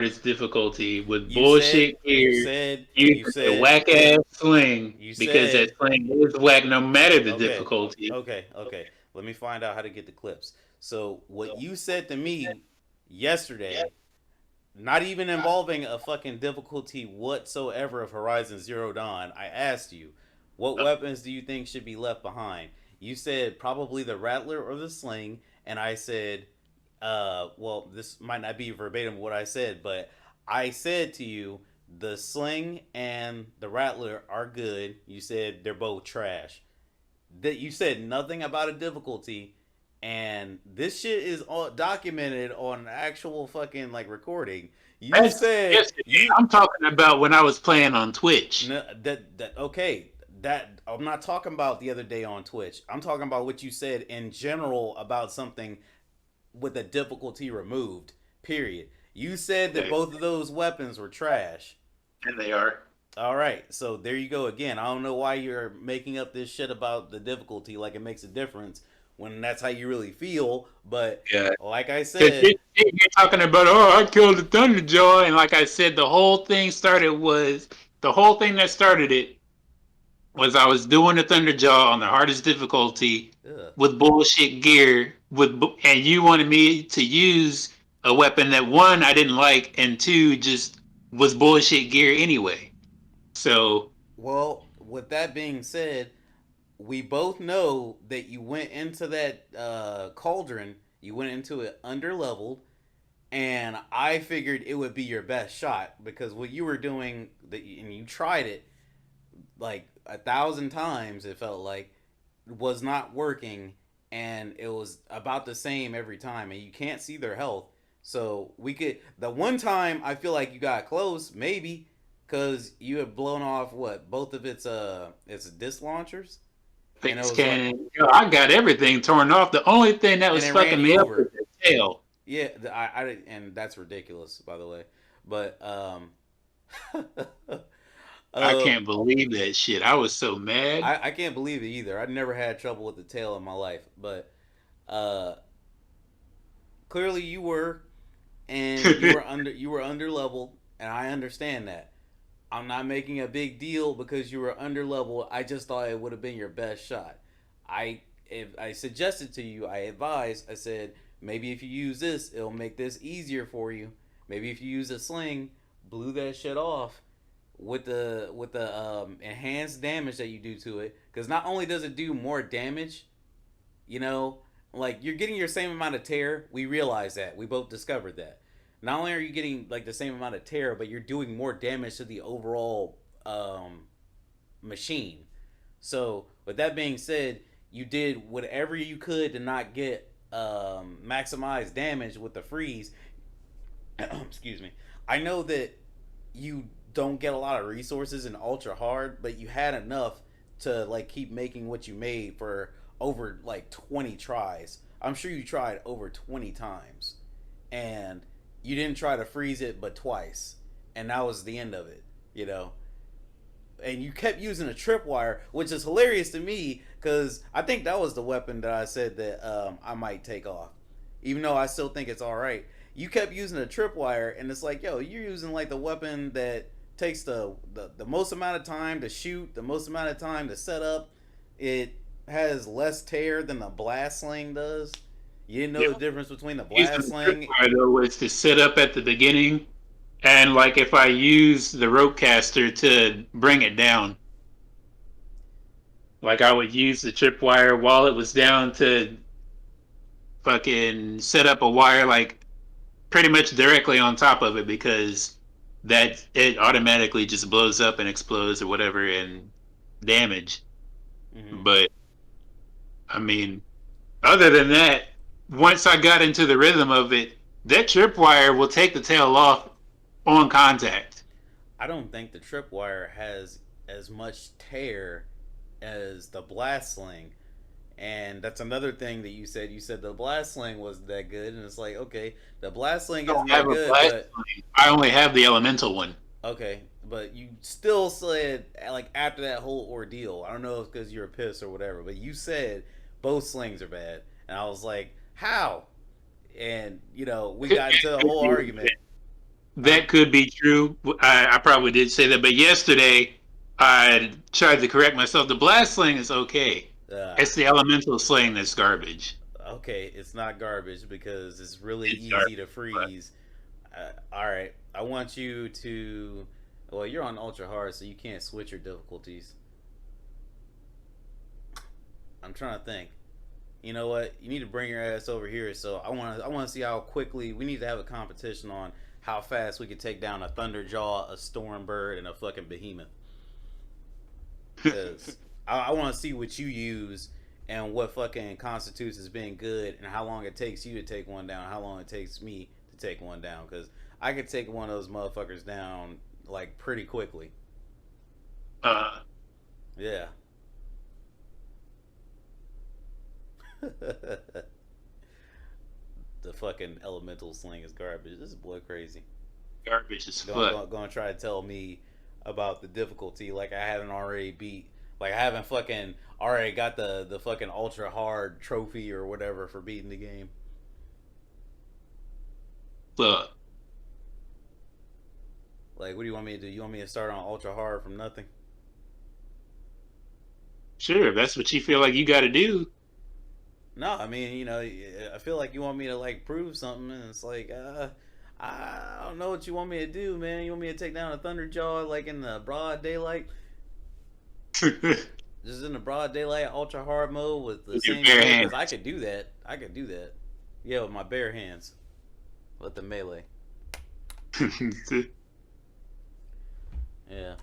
hardest difficulty with You said, bullshit you gear said, you using a said, whack ass sling you because that said. sling is whack no matter the Okay, difficulty. okay. Let me find out how to get the clips. So what you said to me yesterday, not even involving a fucking difficulty whatsoever of Horizon Zero Dawn, I asked you, what weapons do you think should be left behind? You said probably the Rattler or the Sling, and I said, well, this might not be verbatim what I said, but I said to you, the Sling and the Rattler are good. You said they're both trash. That you said nothing about a difficulty, and this shit is all documented on an actual fucking like recording. You That's said yes, you I'm talking about when I was playing on Twitch. no, that okay. That I'm not talking about the other day on Twitch. I'm talking about what you said in general about something with a difficulty removed. Period. You said that Okay, both of those weapons were trash. and they are. All right, so there you go again. I don't know why you're making up this shit about the difficulty like it makes a difference when that's how you really feel. But Yeah. like I Because said, you're talking about, oh, I killed the Thunderjaw. And like I said, the whole thing that started it was I was doing the Thunderjaw on the hardest difficulty ugh, with bullshit gear, and you wanted me to use a weapon that one, I didn't like, and two, just was bullshit gear anyway. So, well, with that being said, we both know that you went into that cauldron. You went into it under leveled, and I figured it would be your best shot because what you were doing, and you tried it like 1,000 times. It felt like was not working, and it was about the same every time, and you can't see their health. So we could the one time I feel like you got close, maybe because you had blown off what both of its disc launchers, and it face was like cannon, I got everything torn off. The only thing that and was it ran fucking you me up was over. the tail. Yeah, I and that's ridiculous, by the way. But I uh, can't believe that shit. I was so mad. I can't believe it either. I've never had trouble with the tail in my life, but uh, clearly you were, and you were under level, and I understand that. I'm not making a big deal because you were under level. I just thought it would have been your best shot. I if I suggested to you, I advised. I said maybe if you use this, it'll make this easier for you. Maybe if you use a sling, blew that shit off with the enhanced damage that you do to it. Because not only does it do more damage, you know, like you're getting your same amount of tear. We realize that. We both discovered that. Not only are you getting like the same amount of tear, but you're doing more damage to the overall machine. So, with that being said, you did whatever you could to not get maximized damage with the freeze. Excuse me. I know that you don't get a lot of resources in ultra hard, but you had enough to like keep making what you made for over like 20 tries. I'm sure you tried over 20 times, and you didn't try to freeze it but twice, and that was the end of it, you know. And you kept using a tripwire, which is hilarious to me because I think that was the weapon that I said that I might take off, even though I still think it's all right. You kept using a tripwire, and it's like, yo, you're using like the weapon that takes the most amount of time to shoot, the most amount of time to set up. It has less tear than the blast sling does. You didn't The know the only difference between the reason blast the sling. tripwire though was to set up at the beginning, and like if I use the rope caster to bring it down, like I would use the tripwire while it was down to fucking set up a wire like pretty much directly on top of it because that it automatically just blows up and explodes or whatever and damage. Mm-hmm. But I mean, other than that, once I got into the rhythm of it, that tripwire will take the tail off on contact. I don't think the tripwire has as much tear as the blast sling. And that's another thing that you said. You said the blast sling was that good, and it's like, okay, the blast sling I isn't don't have that a good, blast but flame. I only have the elemental one. okay, but you still said like after that whole ordeal. I don't know if it's because you're pissed or whatever, but you said both slings are bad, and I was like, how? And you know, we got into a whole argument. Huh? That could be true. I probably did say that, but yesterday I tried to correct myself. The blast sling is okay. Uh, It's the elemental sling that's garbage. okay, it's not garbage because it's really It's easy to garbage. freeze. All right, I want you to. Well, you're on ultra hard, so you can't switch your difficulties. I'm trying to think. You know what? You need to bring your ass over here. So I want to see how quickly we need to have a competition on how fast we could take down a Thunderjaw, a Stormbird, and a fucking Behemoth. Because I want to see what you use and what fucking constitutes as being good, and how long it takes you to take one down, how long it takes me to take one down. Because I could take one of those motherfuckers down like pretty quickly. uh, Yeah. The fucking elemental sling is garbage. This is boy crazy. Garbage as Going fuck. going going to try to tell me about the difficulty like I haven't already beat, like I haven't fucking already got the fucking ultra hard trophy or whatever for beating the game. So, Like, what do you want me to do? You want me to start on ultra hard from nothing? sure, if that's what you feel like you got to do. No, I mean, I feel like you want me to like prove something, and it's like, I don't know what you want me to do, man. You want me to take down a Thunderjaw like in the broad daylight? With Just in the broad daylight, ultra hard mode with the your same bare skill? hands. Because I could do that. I could do that. Yeah, with my bare hands. With the melee. Yeah.